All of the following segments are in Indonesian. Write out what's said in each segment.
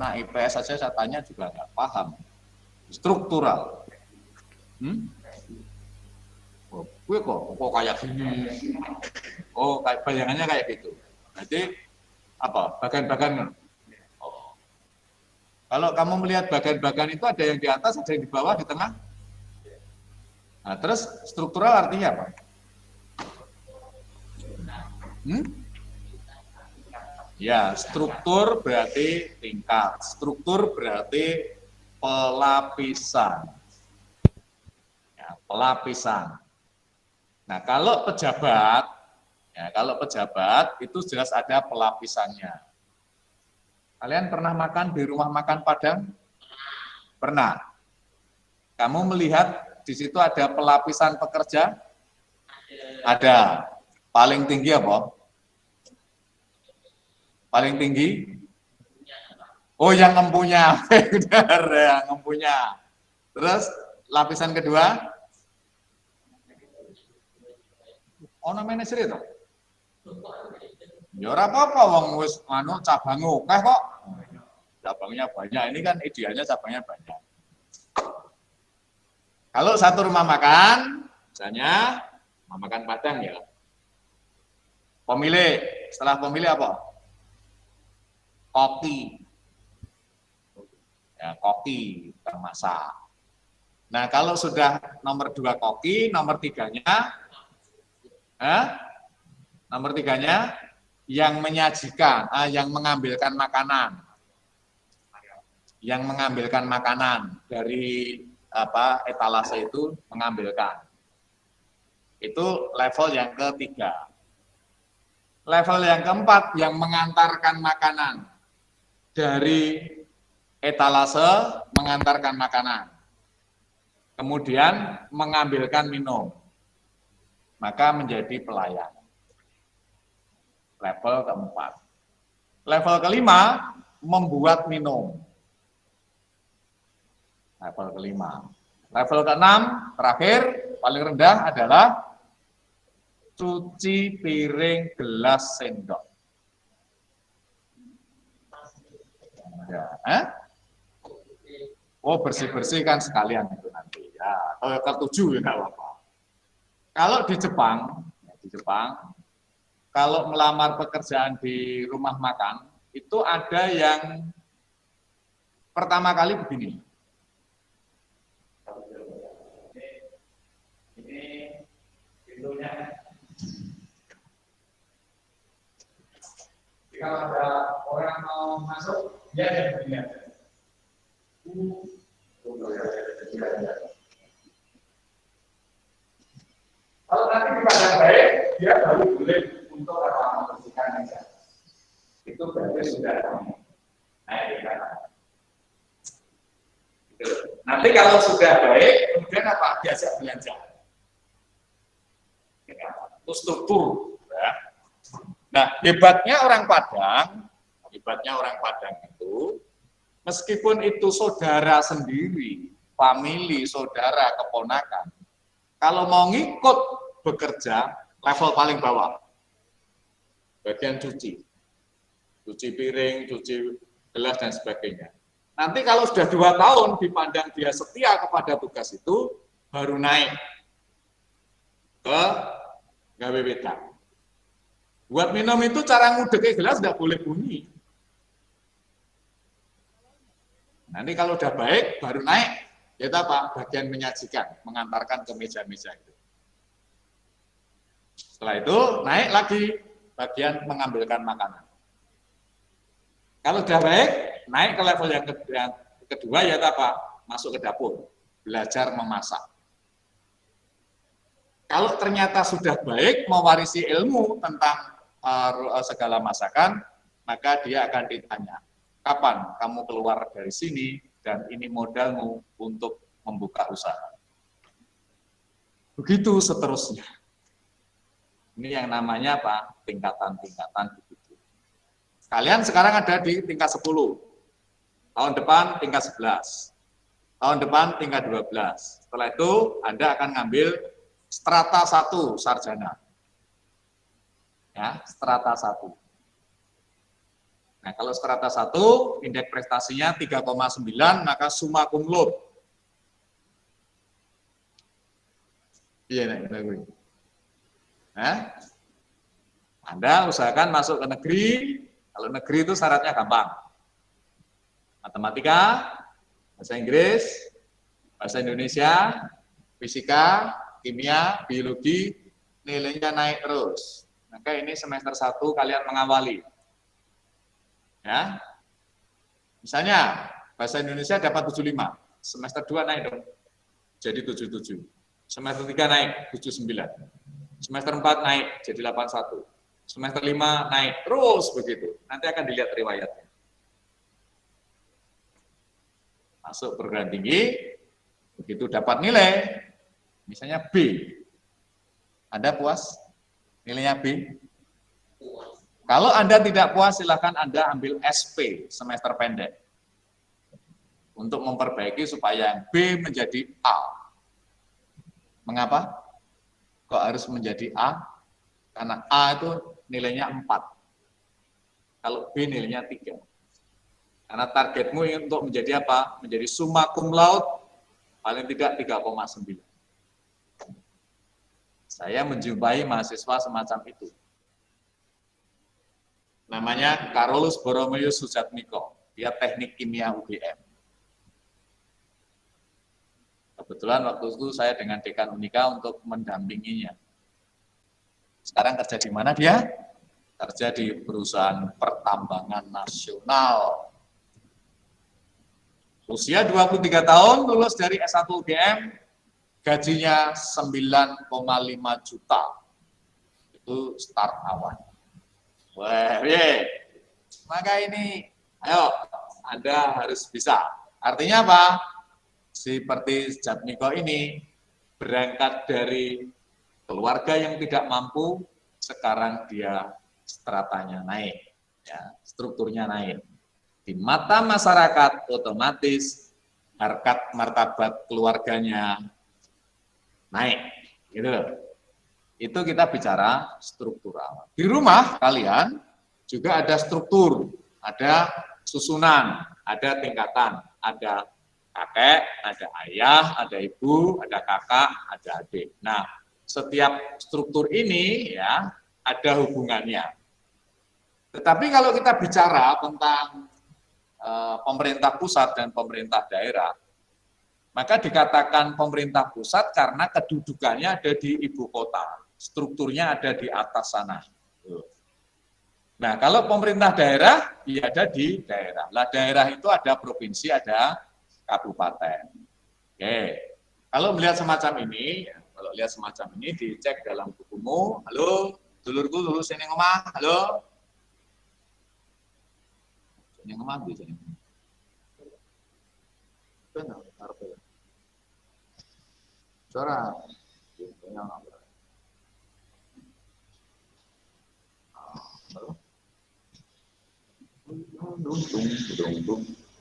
Anak IPS saja saya tanya juga nggak paham. Struktural. Oh, gue kok kayak gini. Oh, kayak bayangannya kayak gitu. Jadi apa? Bagan-bagan. Oh. Kalau kamu melihat bagan-bagan itu ada yang di atas, ada yang di bawah, di tengah. Nah, terus struktural artinya apa? Ya, struktur berarti tingkat. Struktur berarti pelapisan. Ya, pelapisan. Nah, kalau pejabat itu jelas ada pelapisannya. Kalian pernah makan di rumah makan Padang? Pernah. Kamu melihat di situ ada pelapisan pekerja? Ada. Paling tinggi apa? Paling tinggi? Oh, yang empunya. Benar, yang empunya. Terus lapisan kedua? Ono manajer itu? Ya ora apa-apa wong wis cabang akeh kok. Cabangnya banyak. Ini kan idealnya cabangnya banyak. Kalau satu rumah makan, misalnya rumah makan Padang ya. Pemilik, setelah pemilik apa? Koki. Ya, koki, masak. Nah, kalau sudah nomor 2 koki, nomor 3-nya nomor 3-nya yang menyajikan, yang mengambilkan makanan. Yang mengambilkan makanan dari etalase itu mengambilkan. Itu level yang ketiga. Level yang keempat yang mengantarkan makanan dari etalase mengantarkan makanan. Kemudian mengambilkan minum. Maka menjadi pelayan. Level keempat. Level kelima membuat minum. Level kelima. Level keenam terakhir paling rendah adalah cuci piring, gelas, sendok. Ya, Oh, bersih-bersih kan sekalian itu nanti. Ya, kalau ketujuh ya nggak apa-apa. Kalau di Jepang, kalau melamar pekerjaan di rumah makan, itu ada yang pertama kali begini. Ini pintunya. Kalau ada orang mau masuk, dia ada begini. Kalau nanti dipandang baik, dia baru boleh untuk membersihkan meja. Itu berarti sudah naik di kanan. Nanti kalau sudah baik, kemudian apa? Diajak belanja. Itu struktur. Ya. Nah, hebatnya orang Padang itu, meskipun itu saudara sendiri, famili, saudara, keponakan, kalau mau ngikut bekerja, level paling bawah, bagian cuci piring, cuci gelas, dan sebagainya. Nanti kalau sudah 2 tahun dipandang dia setia kepada tugas itu, baru naik ke gawe wedan. Buat minum itu cara ngudek gelas tidak boleh bunyi. Nanti kalau udah baik, baru naik, yaitu apa? Bagian menyajikan, mengantarkan ke meja-meja itu. Setelah itu, naik lagi bagian mengambilkan makanan. Kalau udah baik, naik ke level yang kedua, yaitu apa? Masuk ke dapur, belajar memasak. Kalau ternyata sudah baik, mewarisi ilmu tentang segala masakan, maka dia akan ditanya, kapan kamu keluar dari sini dan ini modalmu untuk membuka usaha. Begitu seterusnya. Ini yang namanya apa? Tingkatan-tingkatan begitu. Kalian sekarang ada di tingkat 10. Tahun depan tingkat 11. Tahun depan tingkat 12. Setelah itu Anda akan ngambil strata 1 sarjana. Ya, strata 1. Nah, kalau strata 1, indeks prestasinya 3,9, maka summa cum laude. Iya, nah, Anda usahakan masuk ke negeri. Kalau negeri itu syaratnya gampang. Matematika, bahasa Inggris, bahasa Indonesia, fisika, kimia, biologi, nilainya naik terus. Maka ini semester 1 kalian mengawali. Ya. Misalnya, bahasa Indonesia dapat 75, semester 2 naik dong, jadi 77. Semester 3 naik, 79. Semester 4 naik, jadi 81. Semester 5 naik, terus begitu. Nanti akan dilihat riwayatnya. Masuk perguruan tinggi, begitu dapat nilai, misalnya B. Anda puas? Nilainya B? Kalau Anda tidak puas, silakan Anda ambil SP, semester pendek. Untuk memperbaiki supaya yang B menjadi A. Mengapa? Kok harus menjadi A? Karena A itu nilainya 4. Kalau B nilainya 3. Karena targetmu untuk menjadi apa? Menjadi summa cum laude, paling tidak 3,9. Saya menjumpai mahasiswa semacam itu. Namanya Carolus Borromeus Sujatmiko. Dia teknik kimia UGM. Kebetulan waktu itu saya dengan Dekan Unika untuk mendampinginya. Sekarang kerja di mana dia? Kerja di perusahaan pertambangan nasional. Usia 23 tahun, lulus dari S1 UGM, gajinya 9,5 juta. Itu start awal. Wah, maka ini, ayo, Anda harus bisa. Artinya apa? Seperti Jatmiko ini, berangkat dari keluarga yang tidak mampu, sekarang dia stratanya naik, ya, strukturnya naik. Di mata masyarakat otomatis harkat martabat keluarganya naik, gitu. Itu kita bicara struktural. Di rumah kalian juga ada struktur, ada susunan, ada tingkatan, ada kakek, ada ayah, ada ibu, ada kakak, ada adik. Nah, setiap struktur ini ya ada hubungannya. Tetapi kalau kita bicara tentang pemerintah pusat dan pemerintah daerah, maka dikatakan pemerintah pusat karena kedudukannya ada di ibu kota, strukturnya ada di atas sana. Nah, kalau pemerintah daerah, ya ada di daerah. Lah daerah itu ada provinsi, ada kabupaten. Oke, kalau melihat semacam ini, kalau lihat semacam ini dicek dalam bukumu. Halo, dulurku lulus ini ngomong. Halo, ini ngomong di sini. Benar, benar. Suara.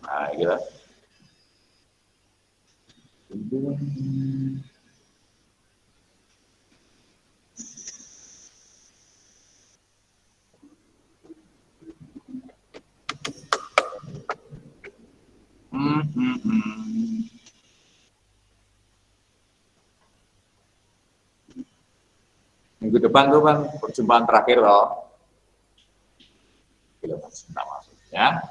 Nah, gitu. Minggu depan tuh kan perjumpaan terakhir loh. Ya.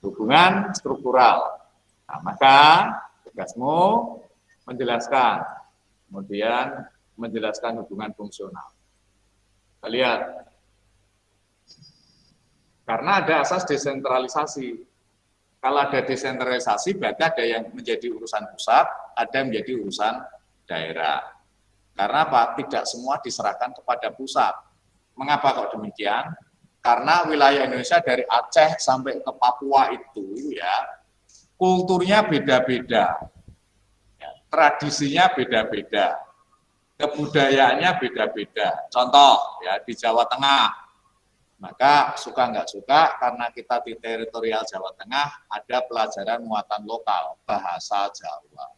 Hubungan struktural. Nah, maka tugasmu menjelaskan, kemudian menjelaskan hubungan fungsional. Kita lihat, karena ada asas desentralisasi. Kalau ada desentralisasi, berarti ada yang menjadi urusan pusat, ada yang menjadi urusan daerah. Karena apa? Tidak semua diserahkan kepada pusat. Mengapa kok demikian? Karena wilayah Indonesia dari Aceh sampai ke Papua itu ya kulturnya beda-beda, ya, tradisinya beda-beda, kebudayaannya beda-beda. Contoh ya di Jawa Tengah, maka suka nggak suka karena kita di teritorial Jawa Tengah ada pelajaran muatan lokal bahasa Jawa.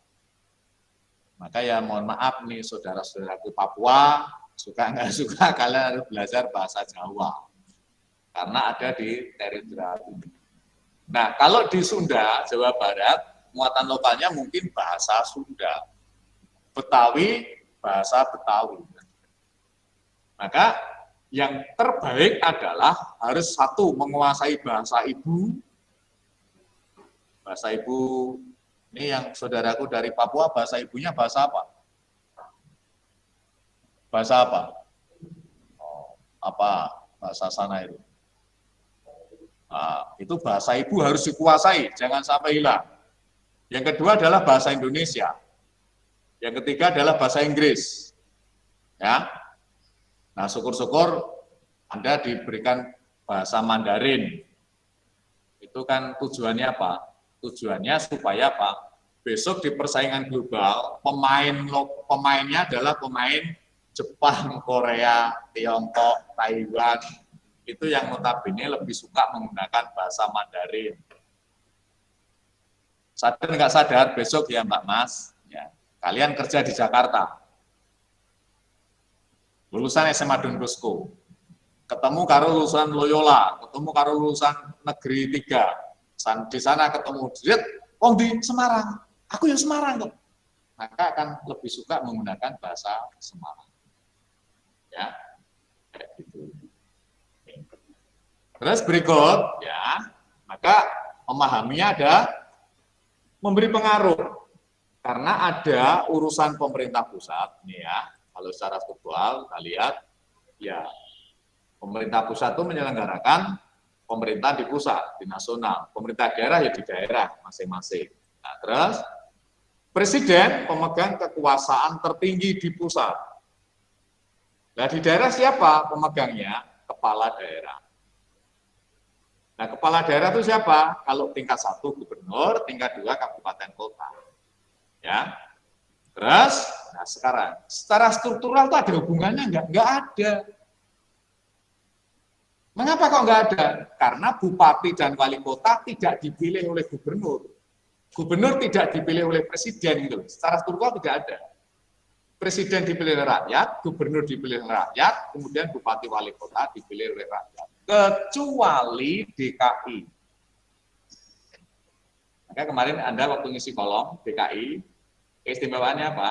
Maka ya mohon maaf nih saudara-saudaraku Papua, suka nggak suka kalian harus belajar bahasa Jawa. karena ada di teritorial ini. Nah, kalau di Sunda, Jawa Barat, muatan lokalnya mungkin bahasa Sunda, Betawi, bahasa Betawi. Maka yang terbaik adalah harus satu, menguasai bahasa ibu. Bahasa ibu, ini yang saudaraku dari Papua, bahasa ibunya bahasa apa? Bahasa apa? Oh, apa bahasa sana itu? Nah, itu bahasa ibu harus dikuasai, jangan sampai hilang. Yang kedua adalah bahasa Indonesia. Yang ketiga adalah bahasa Inggris. Ya. Nah, syukur-syukur Anda diberikan bahasa Mandarin. Itu kan tujuannya apa? Tujuannya supaya apa? Besok di persaingan global, pemainnya adalah pemain Jepang, Korea, Tiongkok, Taiwan, itu yang notabene lebih suka menggunakan bahasa Mandarin. Sadar nggak sadar besok ya Mbak Mas, ya, kalian kerja di Jakarta, lulusan SMA Don Bosco, ketemu karo lulusan Loyola, ketemu karo lulusan Negeri 3, di sana ketemu Dret, oh di Semarang, aku yang Semarang kok, maka akan lebih suka menggunakan bahasa Semarang, ya, kayak gitu. Terus berikut, ya, maka memahaminya ada memberi pengaruh karena ada urusan pemerintah pusat, nih ya, kalau secara struktural kita lihat, ya, pemerintah pusat itu menyelenggarakan pemerintah di pusat, di nasional, pemerintah daerah ya di daerah masing-masing. Nah, terus presiden pemegang kekuasaan tertinggi di pusat. Nah, di daerah siapa pemegangnya? Kepala daerah. Nah, kepala daerah itu siapa? Kalau tingkat 1 gubernur, tingkat 2 kabupaten kota. Ya. Terus, nah sekarang, secara struktural itu ada hubungannya enggak? Enggak ada. Mengapa kok enggak ada? Karena bupati dan wali kota tidak dipilih oleh gubernur. Gubernur tidak dipilih oleh presiden gitu. Secara struktural tidak ada. Presiden dipilih oleh rakyat, gubernur dipilih oleh rakyat, kemudian bupati wali kota dipilih oleh rakyat. Kecuali DKI. Maka kemarin Anda waktu ngisi kolom DKI, keistimewaannya apa?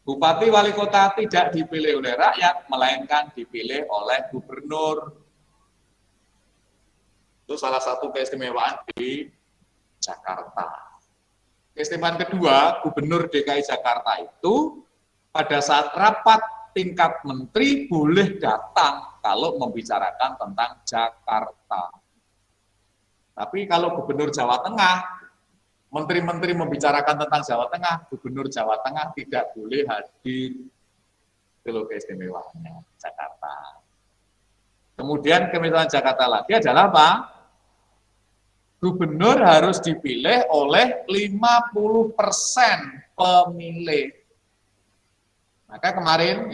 Bupati wali kota tidak dipilih oleh rakyat, melainkan dipilih oleh gubernur. Itu salah satu keistimewaan di Jakarta. Keistimewaan kedua, gubernur DKI Jakarta itu pada saat rapat tingkat menteri boleh datang kalau membicarakan tentang Jakarta. Tapi kalau gubernur Jawa Tengah, menteri-menteri membicarakan tentang Jawa Tengah, gubernur Jawa Tengah tidak boleh hadir. Itu keistimewaannya Jakarta. Kemudian keistimewaan Jakarta lagi adalah apa? Gubernur harus dipilih oleh 50% pemilih. Maka kemarin,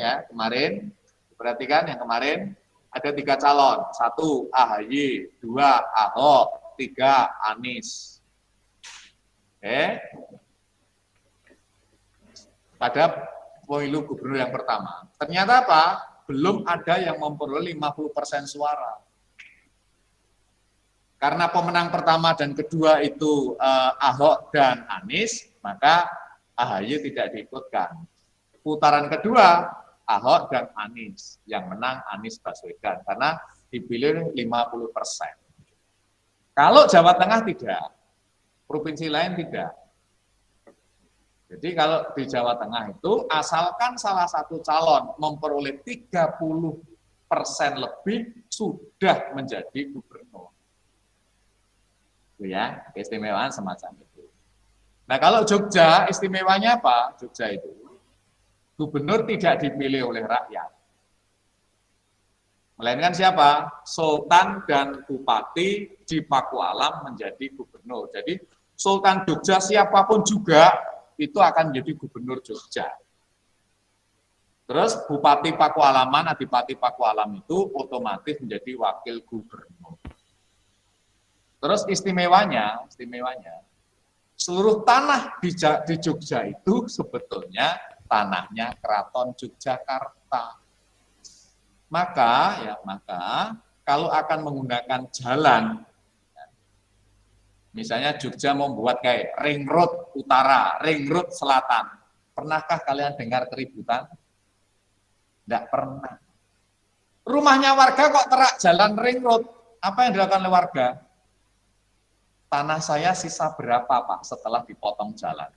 perhatikan yang kemarin ada 3 calon, 1 AHY, 2 Ahok, 3 Anies. Oke. Pada pemilu gubernur yang pertama, ternyata apa? Belum ada yang memperoleh 50% suara. Karena pemenang pertama dan kedua itu Ahok dan Anies, maka AHY tidak diikutkan. Putaran kedua, Ahok dan Anies. Yang menang Anies Baswedan, karena dipilih 50%. Kalau Jawa Tengah tidak, provinsi lain tidak. Jadi kalau di Jawa Tengah itu, asalkan salah satu calon memperoleh 30% lebih, sudah menjadi gubernur. Itu ya, keistimewaan semacam itu. Nah kalau Jogja, istimewanya apa? Jogja itu, gubernur tidak dipilih oleh rakyat. Melainkan siapa? Sultan dan bupati di Pakualam menjadi gubernur. Jadi Sultan Jogja siapapun juga itu akan menjadi gubernur Jogja. Terus Bupati Pakualaman, Adipati Pakualam itu otomatis menjadi wakil gubernur. Terus istimewanya, seluruh tanah di Jogja itu sebetulnya tanahnya Keraton Yogyakarta. Maka kalau akan menggunakan jalan, misalnya Jogja membuat kayak ring road utara, ring road selatan, pernahkah kalian dengar keributan? Tidak pernah. Rumahnya warga kok terak jalan ring road, apa yang dilakukan oleh warga? Tanah saya sisa berapa Pak setelah dipotong jalan?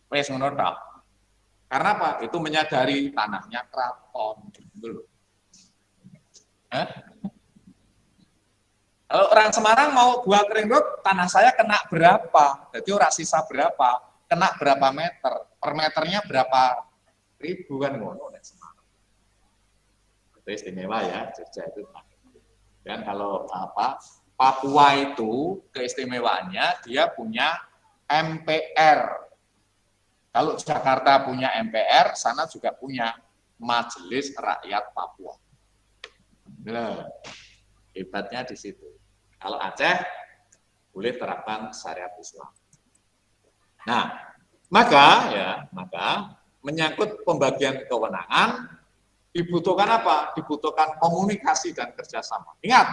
Wes menurut Pak. Karena apa? Itu menyadari tanahnya keraton. Kalau orang Semarang mau buat ring road, tanah saya kena berapa? Jadi orang sisa berapa? Kena berapa meter? Per meternya berapa ribu kan ngono nek Semarang. Itu istimewa ya, Jogja itu. Dan kalau Papua itu keistimewaannya dia punya MPR. Kalau Jakarta punya MPR, sana juga punya Majelis Rakyat Papua. Nah, hebatnya di situ. Kalau Aceh boleh terapkan syariat Islam. Nah, maka menyangkut pembagian kewenangan dibutuhkan apa? Dibutuhkan komunikasi dan kerjasama. Ingat,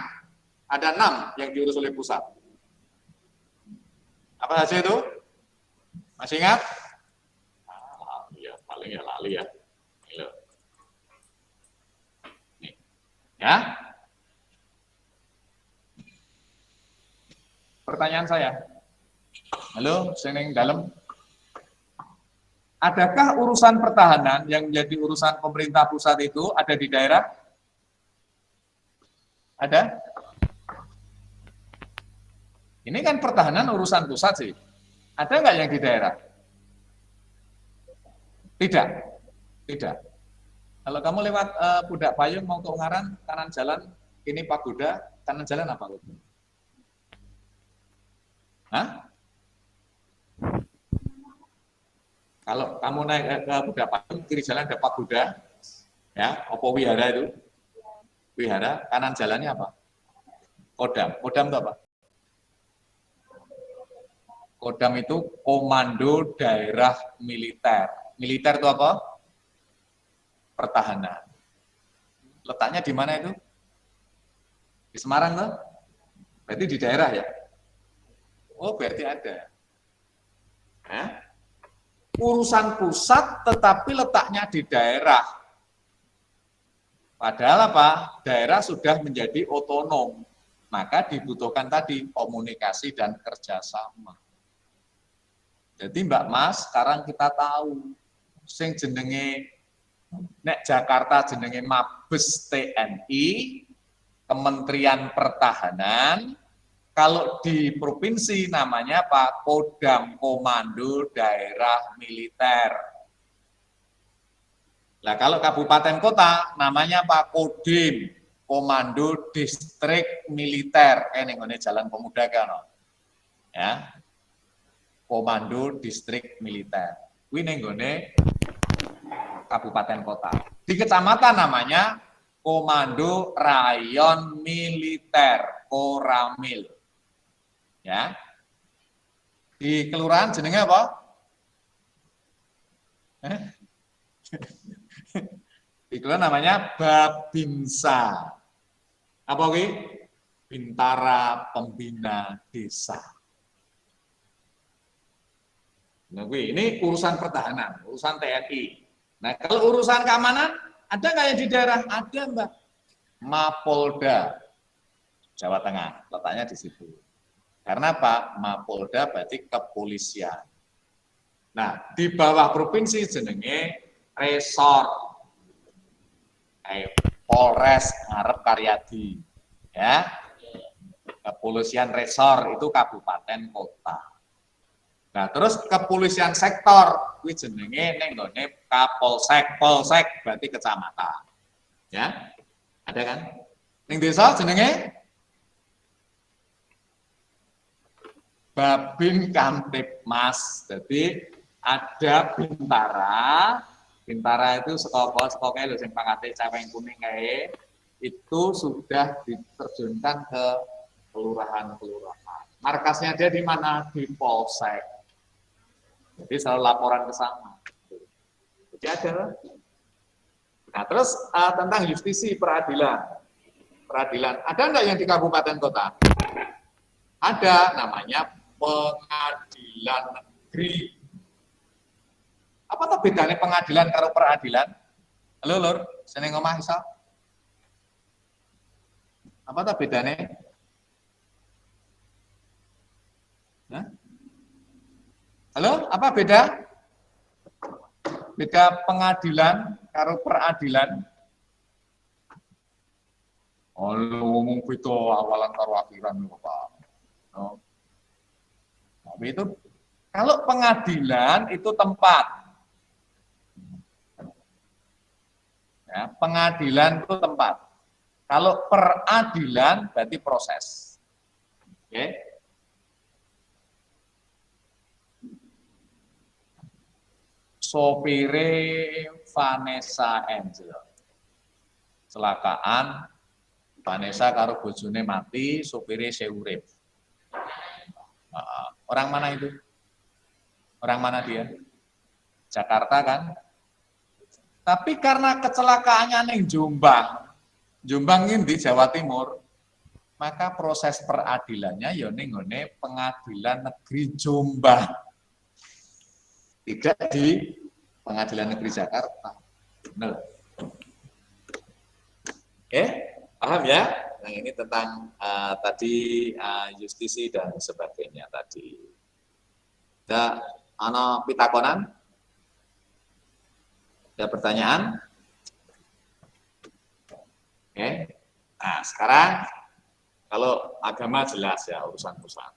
ada 6 yang diurus oleh pusat. Apa saja itu? Masih ingat? Paling ya lali ya. Nih. Ya. Pertanyaan saya. Halo, seneng dalam. Adakah urusan pertahanan yang menjadi urusan pemerintah pusat itu ada di daerah? Ada? Ini kan pertahanan urusan pusat sih. Ada nggak yang di daerah? Tidak. Tidak. Kalau kamu lewat Pudak Payung mau ke Ungaran, kanan jalan, ini Pagoda, kanan jalan apa? Hah? Kalau kamu naik ke Pudak Payung, kiri jalan ada Pagoda, ya, Opo Wihara itu. Wihara, kanan jalannya apa? Kodam. Kodam itu apa? Kodam itu Komando Daerah Militer. Militer itu apa? Pertahanan. Letaknya di mana itu? Di Semarang tuh? Berarti di daerah ya? Oh, berarti ada. Urusan pusat tetapi letaknya di daerah. Padahal apa? Daerah sudah menjadi otonom. Maka dibutuhkan tadi komunikasi dan kerjasama. Jadi Mbak Mas, sekarang kita tahu sing jenenge nek Jakarta jenenge Mabes TNI, Kementerian Pertahanan, kalau di provinsi namanya Pak Kodam Komando Daerah Militer. Nah, kalau kabupaten kota namanya Pak Kodim Komando Distrik Militer. Ini Jalan Pemuda kan. Ya. Komando Distrik Militer. Kuwi ning nggone kabupaten kota. Di kecamatan namanya Komando Rayon Militer, Koramil. Ya. Di kelurahan jenenge apa? Di kelurahan namanya Babinsa. Apa kuwi? Bintara Pembina Desa. Nah, ini urusan pertahanan, urusan TNI. Nah, kalau urusan keamanan, ada nggak yang di daerah? Ada, Mbak. Mapolda, Jawa Tengah, letaknya di situ. Karena apa? Mapolda berarti kepolisian. Nah, di bawah provinsi jenenge resor. Polres ngarep Karyadi. Ya. Kepolisian resor itu kabupaten kota. Nah, terus kepolisian sektor, kuwi jenenge ning nggone Kapolsek, polsek berarti kecamatan. Ya. Ada kan? Ning desa jenenge Babin Kamtipmas. Jadi ada Bintara. Bintara itu sekolah lho sing pangkate cewek kuning kae itu sudah diterjunkan ke kelurahan-kelurahan. Markasnya dia di mana? Di polsek. Jadi selalu laporan ke sana. Jadi ada. Nah, terus tentang justisi peradilan. peradilan. Ada enggak yang di kabupaten kota? Ada, namanya pengadilan negeri. Apa tuh bedanya pengadilan karo peradilan? Halo Lur, sini ngomong Isa. Apa tuh bedanya? Hah? Halo, apa beda? Beda pengadilan karo peradilan? Oh, ngomong itu awalan karo akhiran Pak. Oh. Tapi itu kalau pengadilan itu tempat. Ya, pengadilan itu tempat. Kalau peradilan berarti proses. Oke. Sopire Vanessa Angel. Celakaan, Vanessa karo bojone mati, sopire seurip. Orang mana itu? Orang mana dia? Jakarta kan? Tapi karena kecelakaannya ning Jombang, Jombang ini di Jawa Timur, maka proses peradilannya ya ning ngene Pengadilan Negeri Jombang. Tidak di Pengadilan Negeri Jakarta. Benar. Oke, paham ya? Yang ini tentang tadi justisi dan sebagainya tadi. Ada ana pitakonan? Ada pertanyaan? Oke. Nah, sekarang kalau agama jelas ya urusan-urusan.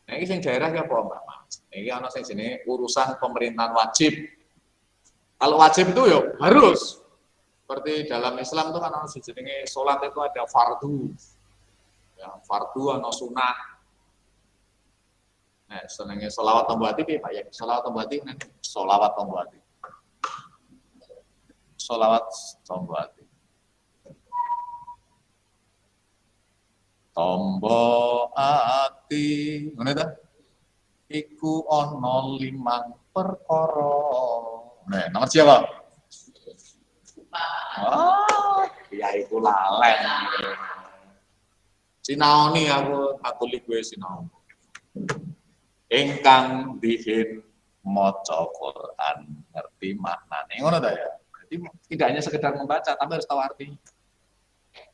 Nah, ini yang daerah ya apa Mbak Mas? Ini ana sing jenenge urusan pemerintahan wajib. Kalau wajib itu ya harus. Seperti dalam Islam itu kan ana jenenge salat itu ada fardu. Ya, fardu ana sunah. Nah, senenge selawat tombati piye Pak ya? Selawat tombati nanti selawat tombati. Selawat tombati. Tombo ati, ngono ta? Iku ana 5 perkara. Nah, nomor siapa? Oh, ya iku lalen. Sinaoni aku gue sinau. Ingkang dihin maca Quran ngerti maknane. Ngono ta ya? Jadi tidak hanya sekedar membaca, tapi harus tahu artinya.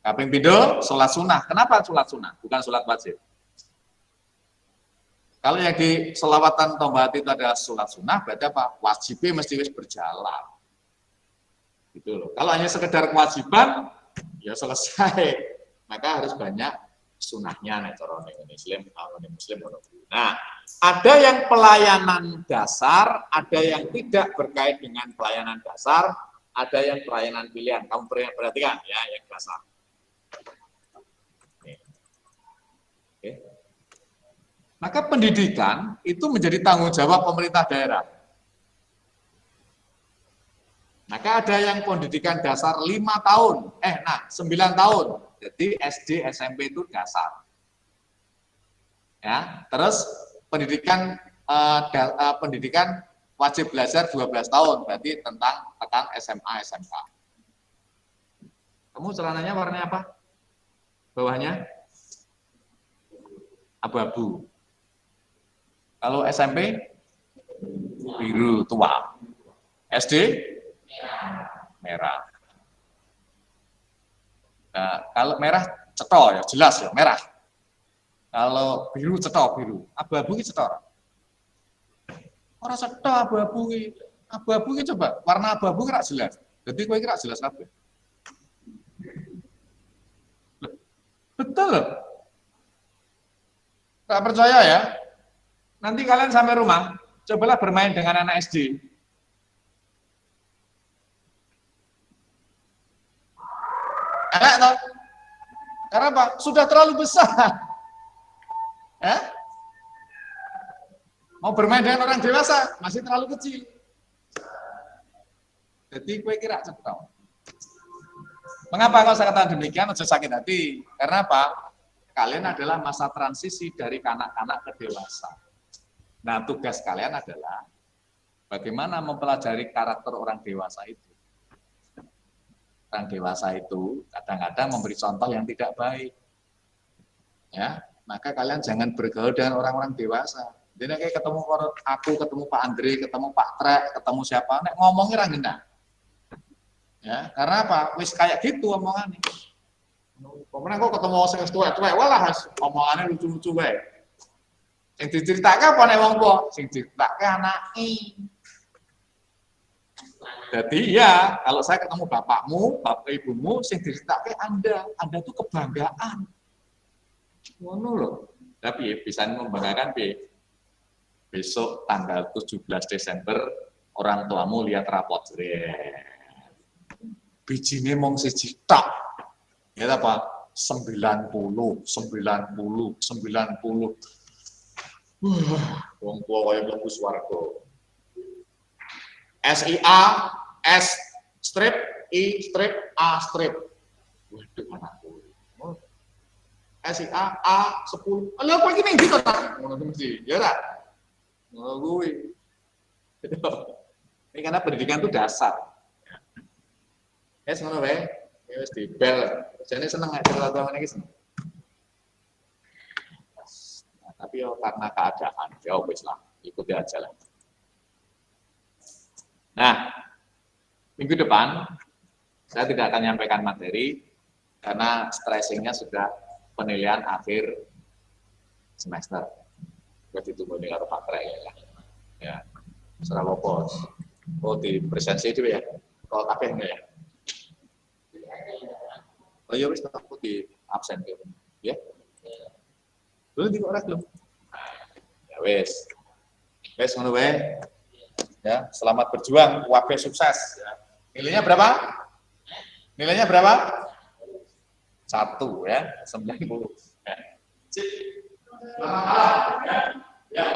Kaping pindho sholat sunnah. Kenapa sholat sunnah? Bukan sholat wajib. Kalau yang di selawatan tombati itu adalah sholat sunnah, berarti apa? Wajibnya mesti wis berjalan. Gitu loh. Kalau hanya sekedar kewajiban, ya selesai. Maka harus banyak sunnahnya nek cara Muslim, Muslim. Nah, ada yang pelayanan dasar, ada yang tidak berkait dengan pelayanan dasar, ada yang pelayanan pilihan. Kamu perhatikan ya, yang dasar. Oke. Maka pendidikan itu menjadi tanggung jawab pemerintah daerah. Maka ada yang pendidikan dasar 5 tahun, 9 tahun. Jadi SD, SMP itu dasar. Ya, terus pendidikan pendidikan wajib belajar 12 tahun, berarti tentang SMA, SMK. Kamu celananya warnanya apa? Bawahnya abu-abu. Kalau SMP biru tua. SD merah. Nah, kalau merah cetok ya jelas ya merah. Kalau biru cetok biru. Abu-abu ini cetok. Orang cetok abu-abu ini. Abu-abu ini coba warna abu-abu kira jelas. Jadi kowe kira jelas kabeh. Betul loh. Gak percaya ya? Nanti kalian sampai rumah, cobalah bermain dengan anak SD. Elek toh? Karena apa? Sudah terlalu besar. Ya? Mau bermain dengan orang dewasa, masih terlalu kecil. Jadi kue kira cetok. Mengapa kau saya katakan demikian? Ojo sakit hati. Karena apa? Kalian adalah masa transisi dari kanak-kanak ke dewasa. Nah, tugas kalian adalah bagaimana mempelajari karakter orang dewasa itu. Orang dewasa itu kadang-kadang memberi contoh yang tidak baik. Ya, maka kalian jangan bergaul dengan orang-orang dewasa. Jadi kayak ketemu aku, ketemu Pak Andre, ketemu Pak Trek, ketemu siapa, nek ngomongnya ra genah. Ya, karena apa? Wis kayak gitu omongannya. Kemudian kok ketemu sing tuwek-tuwek, walah omongannya lucu-lucu wae. Sing diceritake apa nek wong tuwa? Sing diceritake anake. Jadi ya, kalau saya ketemu bapakmu, bapak ibumu, sing diceritake Anda tuh kebanggaan. Ngono loh. Tapi bisa membanggakan besok tanggal 17 Desember orang tuamu lihat rapot. Bijine mong siji tok. Ya apa? 90. Wong tua kaya mlebu swarga. SIA, S strip, I strip, A strip. Waduh anakku. SIA A10. Lha apa iki ning ndi to, Pak? Ngono mesti. Ya ta? Ngono kuwi. Ini karena pendidikan itu dasar. Wes ngono wae. Wes dibel. Jane seneng nek cerita ngene iki seneng. Nah, tapi yo karena keadaan, ya wis lah, ikuti aja lah. Nah, minggu depan saya tidak akan menyampaikan materi karena stressingnya sudah penilaian akhir semester. Berarti tunggu dengan Pak Trek ya. Serah lopos. Oh di presensi itu ya. Kalau kabeh ya. Oh iya wis aku di absen gitu. Ya. Belum di ora belum. Ya wis. Wis ngono wae. Ya, selamat berjuang, UAB sukses. Ya. Nilainya berapa? Nilainya berapa? 1 ya, 90. Ya. Sip. Selamat malam. Ya.